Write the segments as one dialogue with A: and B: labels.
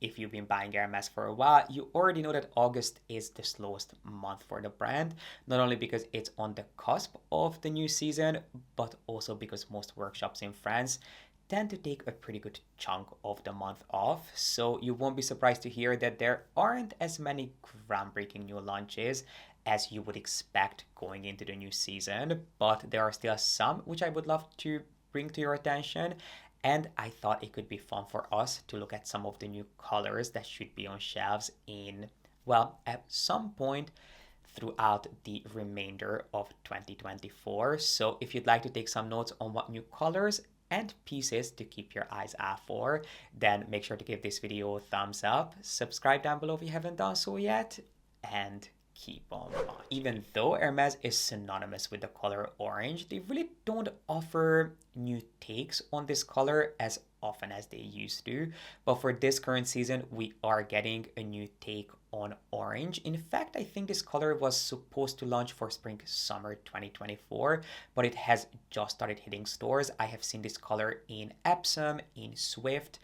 A: if you've been buying Hermes for a while, you already know that August is the slowest month for the brand, not only because it's on the cusp of the new season, but also because most workshops in France tend to take a pretty good chunk of the month off. So you won't be surprised to hear that there aren't as many groundbreaking new launches as you would expect going into the new season, but there are still some which I would love to bring to your attention. And I thought it could be fun for us to look at some of the new colors that should be on shelves in, well, at some point throughout the remainder of 2024. So if you'd like to take some notes on what new colors and pieces to keep your eyes out for, then make sure to give this video a thumbs up, subscribe down below if you haven't done so yet, and keep on buying. Even though Hermes is synonymous with the color orange, they really don't offer new takes on this color as often as they used to. But for this current season, we are getting a new take on orange. In fact, I think this color was supposed to launch for spring summer 2024, but it has just started hitting stores. I have seen this color in Epsom, in Swift,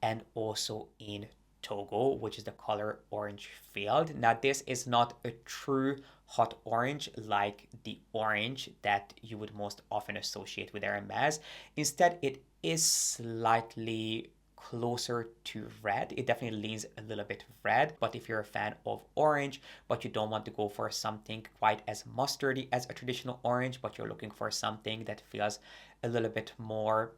A: and also in Togo, which is the color orange field. Now, this is not a true hot orange like the orange that you would most often associate with Hermes. Instead, it is slightly closer to red. It definitely leans a little bit red, but if you're a fan of orange, but you don't want to go for something quite as mustardy as a traditional orange, but you're looking for something that feels a little bit more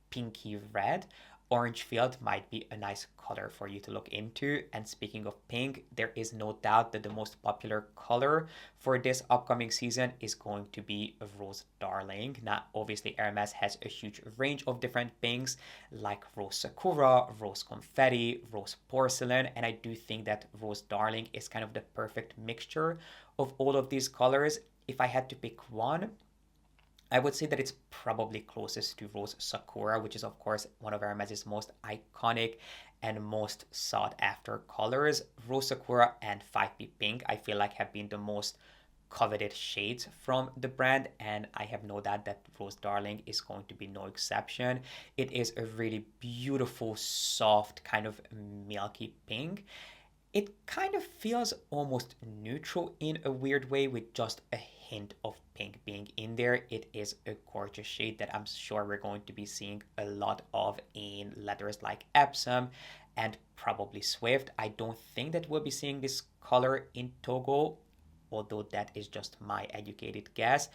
A: pinky red, orange field might be a nice color for you to look into. And speaking of pink, there is no doubt that the most popular color for this upcoming season is going to be Rose Darling. Now, obviously, Hermes has a huge range of different pinks like Rose Sakura, Rose Confetti, Rose Porcelain, and I do think that Rose Darling is kind of the perfect mixture of all of these colors. If I had to pick one, I would say that it's probably closest to Rose Sakura, which is of course one of Hermes's most iconic and most sought after colors. Rose Sakura and 5P Pink, I feel like, have been the most coveted shades from the brand, and I have no doubt that Rose Darling is going to be no exception. It is a really beautiful, soft, kind of milky pink. It kind of feels almost neutral in a weird way with just a hint of pink being in there. It is a gorgeous shade that I'm sure we're going to be seeing a lot of in leathers like Epsom and probably Swift. I don't think that we'll be seeing this color in Togo, although that is just my educated guess.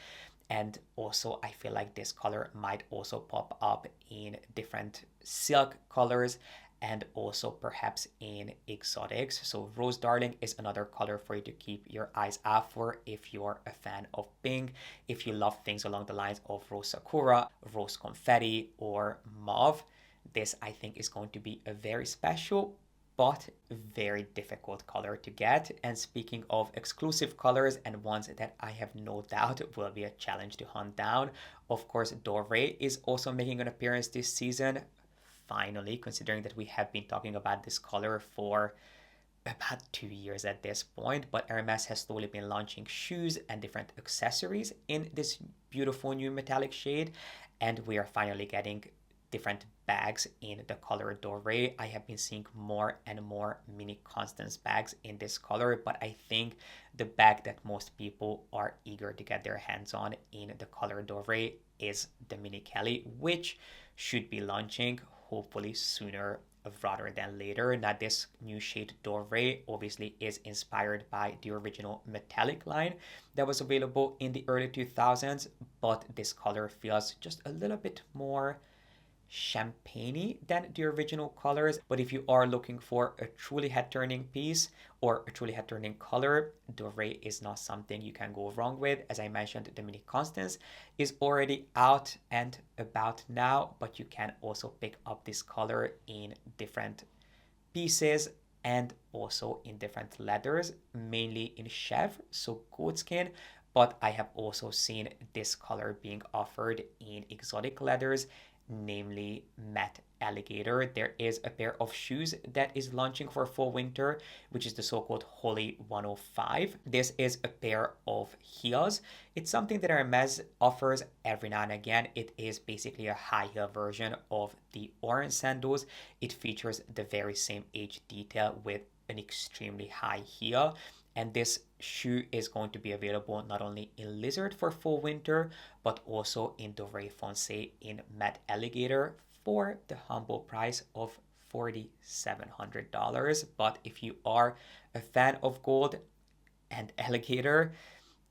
A: And also, I feel like this color might also pop up in different silk colors and also perhaps in exotics. So Rose Darling is another color for you to keep your eyes out for if you're a fan of pink, if you love things along the lines of Rose Sakura, Rose Confetti, or Mauve. This, I think, is going to be a very special but very difficult color to get. And speaking of exclusive colors and ones that I have no doubt will be a challenge to hunt down, of course, Doree is also making an appearance this season. Finally, considering that we have been talking about this color for about 2 years at this point, but Hermes has slowly been launching shoes and different accessories in this beautiful new metallic shade, and we are finally getting different bags in the color Doree. I have been seeing more and more Mini Constance bags in this color, but I think the bag that most people are eager to get their hands on in the color Doree is the Mini Kelly, which should be launching hopefully sooner rather than later. Now, this new shade Doree obviously is inspired by the original metallic line that was available in the early 2000s, but this color feels just a little bit more champagne-y than the original colors. But if you are looking for a truly head-turning piece or a truly head-turning color, Doree is not something you can go wrong with. As I mentioned, the Mini Constance is already out and about now, but you can also pick up this color in different pieces and also in different leathers, mainly in chèvre, so goatskin, but I have also seen this color being offered in exotic leathers namely Met Alligator. There is a pair of shoes that is launching for fall winter, which is the so-called Holy 105. This is a pair of heels. It's something that Hermes offers every now and again. It is basically a high heel version of the orange sandals. It features the very same edge detail with an extremely high heel, and this shoe is going to be available not only in lizard for full winter, but also in Doree Foncé in Matte Alligator for the humble price of $4,700. But if you are a fan of gold and alligator,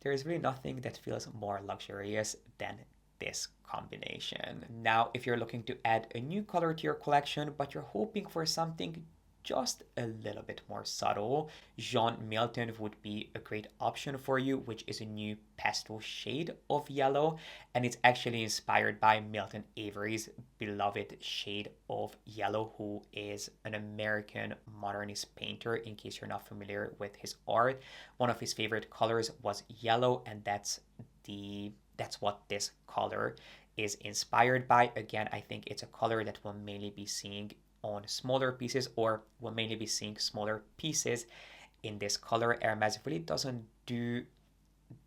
A: there is really nothing that feels more luxurious than this combination. Now, if you're looking to add a new color to your collection, but you're hoping for something just a little bit more subtle, Jaune Milton would be a great option for you, which is a new pastel shade of yellow, and it's actually inspired by Milton Avery's beloved shade of yellow, who is an American modernist painter. In case you're not familiar with his art, one of his favorite colors was yellow, and that's what this color is inspired by. Again, I think it's a color that we'll mainly be seeing on smaller pieces, or we'll mainly be seeing smaller pieces in this color. Hermes really doesn't do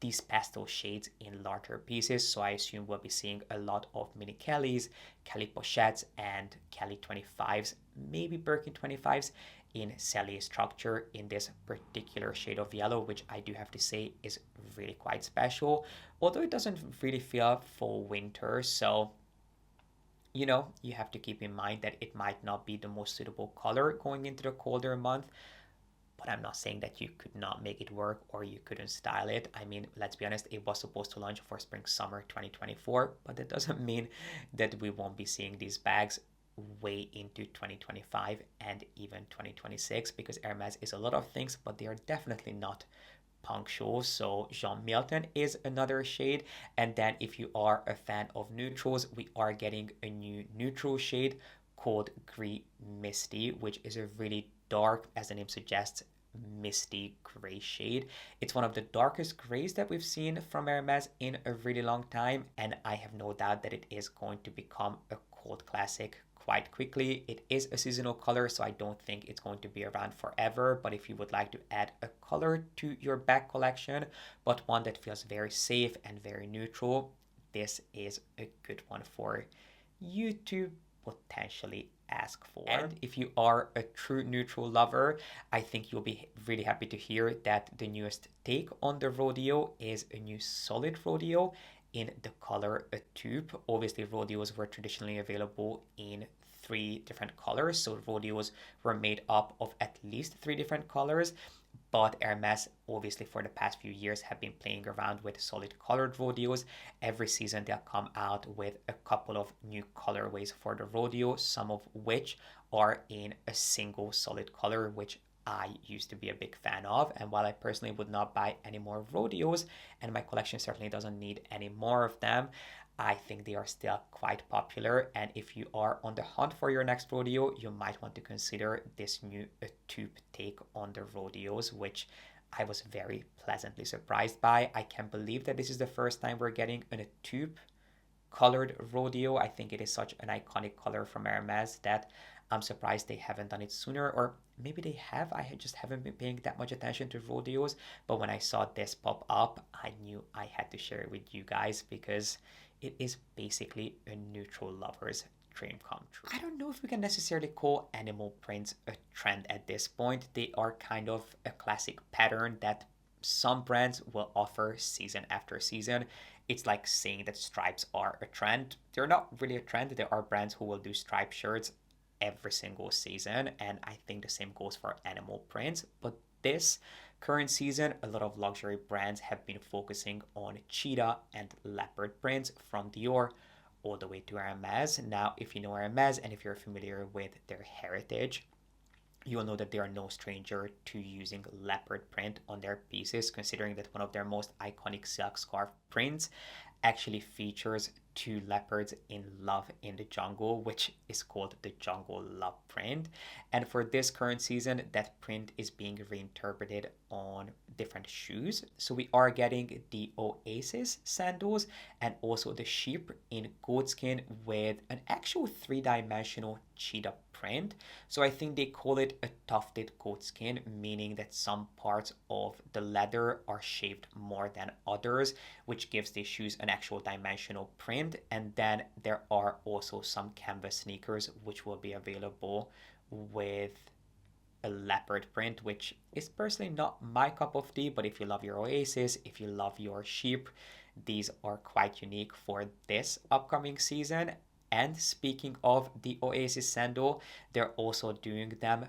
A: these pastel shades in larger pieces, so I assume we'll be seeing a lot of mini Kellys, Kelly pochettes, and Kelly 25s, maybe Birkin 25s in cellier structure in this particular shade of yellow, which I do have to say is really quite special, although it doesn't really feel full winter. So you have to keep in mind that it might not be the most suitable color going into the colder month, but I'm not saying that you could not make it work or you couldn't style it. I mean, let's be honest, it was supposed to launch for spring summer 2024, but that doesn't mean that we won't be seeing these bags way into 2025 and even 2026, because Hermes is a lot of things, but they are definitely not punctual. So Jaune Milton is another shade. And then if you are a fan of neutrals, we are getting a new neutral shade called Gris Misty, which is a really dark, as the name suggests, misty gray shade. It's one of the darkest grays that we've seen from Hermes in a really long time, and I have no doubt that it is going to become a cult classic quite quickly. It is a seasonal color, so I don't think it's going to be around forever, but if you would like to add a color to your bag collection, but one that feels very safe and very neutral, this is a good one for you to potentially ask for. And if you are a true neutral lover, I think you'll be really happy to hear that the newest take on the rodeo is a new solid rodeo in the color a taupe. Obviously, rodeos were traditionally available in 3 different colors, so rodeos were made up of at least 3 different colors. But Hermes, obviously, for the past few years have been playing around with solid colored rodeos. Every season they'll come out with a couple of new colorways for the rodeo, some of which are in a single solid color, which I used to be a big fan of. And while I personally would not buy any more rodeos, and my collection certainly doesn't need any more of them, I think they are still quite popular. And if you are on the hunt for your next rodeo, you might want to consider this new taupe take on the rodeos, which I was very pleasantly surprised by. I can't believe that this is the first time we're getting a taupe colored rodeo. I think it is such an iconic color from Hermes that I'm surprised they haven't done it sooner, or maybe they have. I just haven't been paying that much attention to rodeos, but when I saw this pop up, I knew I had to share it with you guys, because it is basically a neutral lover's dream come true. I don't know if we can necessarily call animal prints a trend at this point. They are kind of a classic pattern that some brands will offer season after season. It's like saying that stripes are a trend. They're not really a trend. There are brands who will do striped shirts every single season, and I think the same goes for animal prints. But this current season, a lot of luxury brands have been focusing on cheetah and leopard prints, from Dior all the way to Hermes. Now, if you know Hermes and if you're familiar with their heritage, you'll know that they are no stranger to using leopard print on their pieces, considering that one of their most iconic silk scarf prints actually features two leopards in love in the jungle, which is called the Jungle Love print. And for this current season, that print is being reinterpreted on different shoes. So we are getting the Oasis sandals and also the sheep in goatskin with an actual three-dimensional cheetah print. So I think they call it a tufted goatskin, meaning that some parts of the leather are shaped more than others, which gives the shoes an actual dimensional print. And then there are also some canvas sneakers which will be available with a leopard print, which is personally not my cup of tea, but if you love your Oasis, if you love your sheep, these are quite unique for this upcoming season. And speaking of the Oasis sandal, they're also doing them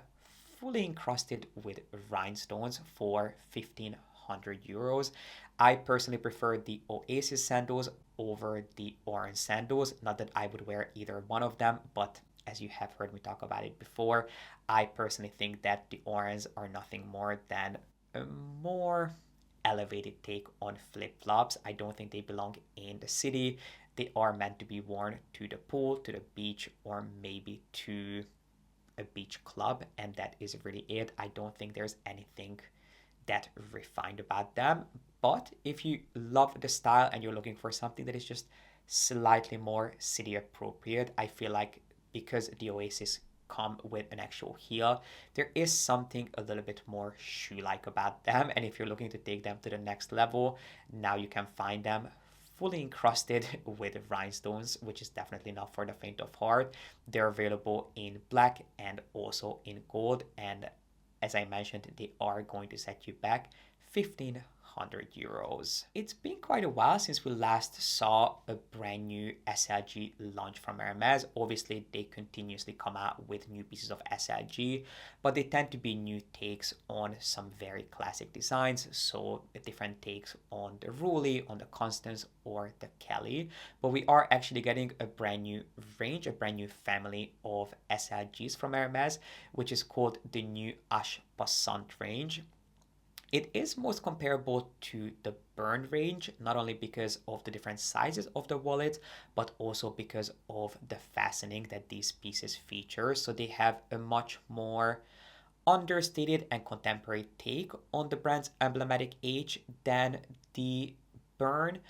A: fully encrusted with rhinestones for 1,500 euros. I personally prefer the Oasis sandals over the orange sandals. Not that I would wear either one of them, but as you have heard me talk about it before, I personally think that the orange are nothing more than a more elevated take on flip-flops. I don't think they belong in the city. They are meant to be worn to the pool, to the beach, or maybe to a beach club, and that is really it. I don't think there's anything that refined about them. But if you love the style and you're looking for something that is just slightly more city appropriate, I feel like because the Oasis come with an actual heel, there is something a little bit more shoe-like about them. And if you're looking to take them to the next level, now you can find them fully encrusted with rhinestones, which is definitely not for the faint of heart. They're available in black and also in gold. And as I mentioned, they are going to set you back 1,500 euros. It's been quite a while since we last saw a brand new SLG launch from Hermes. Obviously, they continuously come out with new pieces of SLG, but they tend to be new takes on some very classic designs. So different takes on the Ruly, on the Constance, or the Kelly. But we are actually getting a brand new range, a brand new family of SLGs from Hermes, which is called the new Ash Passant range. It is most comparable to the Burn range, not only because of the different sizes of the wallet, but also because of the fastening that these pieces feature. So they have a much more understated and contemporary take on the brand's emblematic H than the Burn.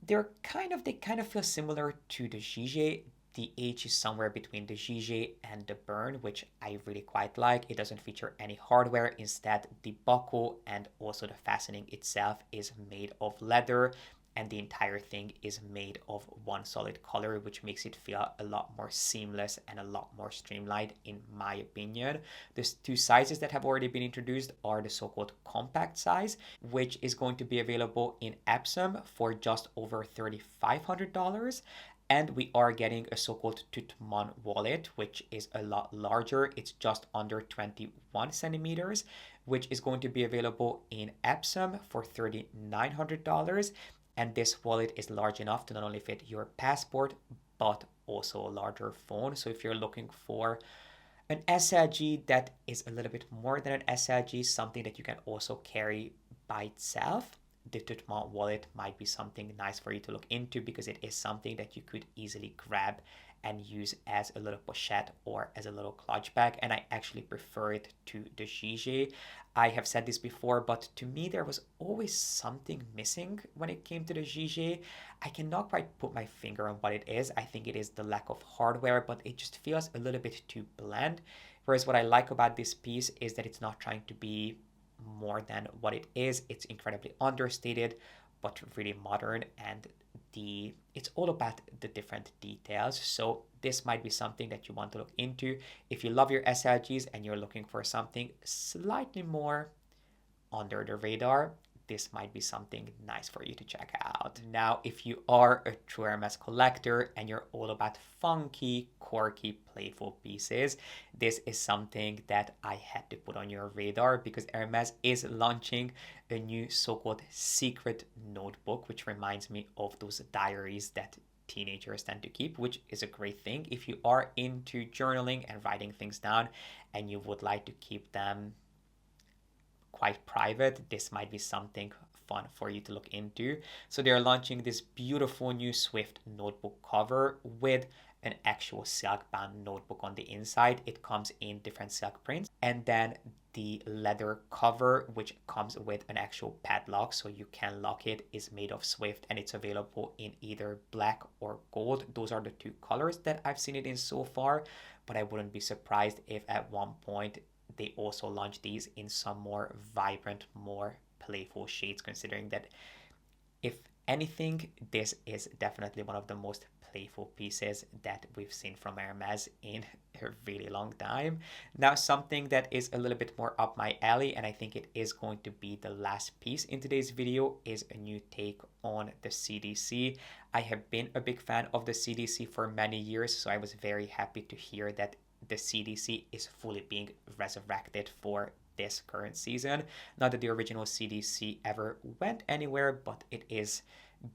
A: They kind of feel similar to the Gigi. The H is somewhere between the Gigi and the Burn, which I really quite like. It doesn't feature any hardware. Instead, the buckle and also the fastening itself is made of leather, and the entire thing is made of one solid color, which makes it feel a lot more seamless and a lot more streamlined, in my opinion. The two sizes that have already been introduced are the so-called compact size, which is going to be available in Epsom for just over $3,500. And we are getting a so-called Tutman wallet, which is a lot larger. It's just under 21 centimeters, which is going to be available in Epsom for $3,900. And this wallet is large enough to not only fit your passport, but also a larger phone. So if you're looking for an SLG that is a little bit more than an SLG, something that you can also carry by itself, the Tutman wallet might be something nice for you to look into, because it is something that you could easily grab and use as a little pochette or as a little clutch bag. And I actually prefer it to the Gigi. I have said this before, but to me there was always something missing when it came to the Gigi. I cannot quite put my finger on what it is. I think it is the lack of hardware, but it just feels a little bit too bland. Whereas what I like about this piece is that it's not trying to be more than what it is. It's incredibly understated, but really modern, and it's all about the different details. So this might be something that you want to look into if you love your SLGs and you're looking for something slightly more under the radar. This might be something nice for you to check out. Now, if you are a true Hermes collector and you're all about funky, quirky, playful pieces, this is something that I had to put on your radar, because Hermes is launching a new so-called secret notebook, which reminds me of those diaries that teenagers tend to keep, which is a great thing. If you are into journaling and writing things down and you would like to keep them quite private, this might be something fun for you to look into. So they're launching this beautiful new Swift notebook cover with an actual silk bound notebook on the inside. It comes in different silk prints, and then the leather cover, which comes with an actual padlock so you can lock it, is made of Swift, and it's available in either black or gold. Those are the two colors that I've seen it in so far, but I wouldn't be surprised if at one point they also launch these in some more vibrant, more playful shades, considering that if anything, this is definitely one of the most playful pieces that we've seen from Hermes in a really long time. Now, something that is a little bit more up my alley, and I think it is going to be the last piece in today's video, is a new take on the CDC. I have been a big fan of the CDC for many years, so I was very happy to hear that the CDC is fully being resurrected for this current season. Not that the original CDC ever went anywhere, but it is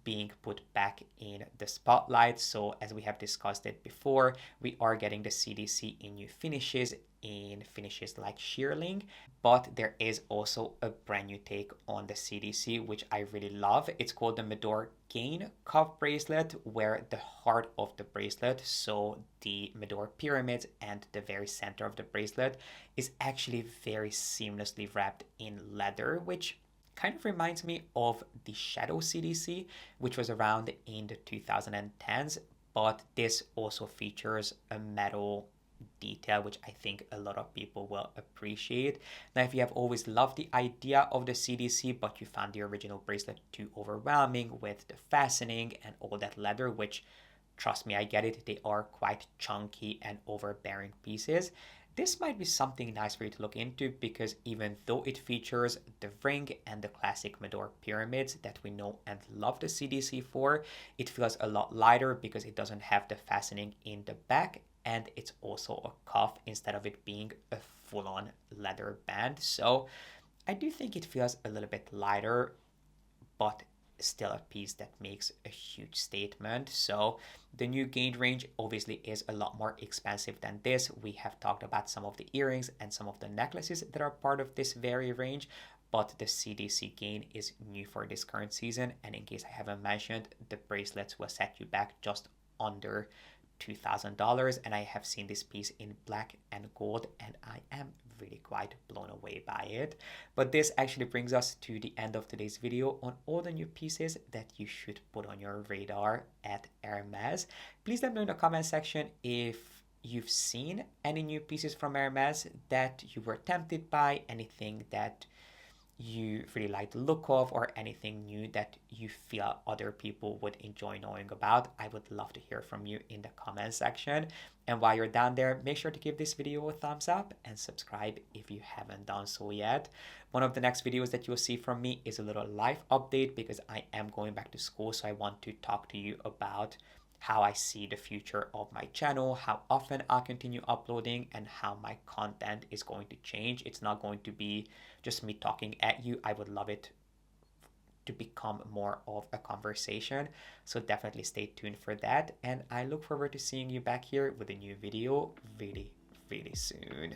A: being put back in the spotlight. So as we have discussed it before, we are getting the CDC in new finishes, in finishes like shearling, but there is also a brand new take on the CDC, which I really love. It's called the Medor Gain Cuff Bracelet, where the heart of the bracelet, so the Medor pyramids and the very center of the bracelet, is actually very seamlessly wrapped in leather, which kind of reminds me of the Shadow CDC, which was around in the 2010s, but this also features a metal detail, which I think a lot of people will appreciate. Now, if you have always loved the idea of the CDC, but you found the original bracelet too overwhelming with the fastening and all that leather, which, trust me, I get it, they are quite chunky and overbearing pieces, this might be something nice for you to look into, because even though it features the ring and the classic Medor pyramids that we know and love the CDC for, it feels a lot lighter because it doesn't have the fastening in the back, and it's also a cuff instead of it being a full-on leather band. So I do think it feels a little bit lighter, but still a piece that makes a huge statement. So the new Gain range obviously is a lot more expensive than this. We have talked about some of the earrings and some of the necklaces that are part of this very range, but the CDC Gain is new for this current season. And in case I haven't mentioned, the bracelets will set you back just under $2,000, and I have seen this piece in black and gold, and I am really quite blown away by it. But this actually brings us to the end of today's video on all the new pieces that you should put on your radar at Hermes. Please let me know in the comment section if you've seen any new pieces from Hermes that you were tempted by, anything that you really like the look of, or anything new that you feel other people would enjoy knowing about. I would love to hear from you in the comment section. And while you're down there, make sure to give this video a thumbs up and subscribe if you haven't done so yet. One of the next videos that you'll see from me is a little life update, because I am going back to school, so I want to talk to you about how I see the future of my channel, how often I'll continue uploading, and how my content is going to change. It's not going to be just me talking at you. I would love it to become more of a conversation. So definitely stay tuned for that. And I look forward to seeing you back here with a new video really, really soon.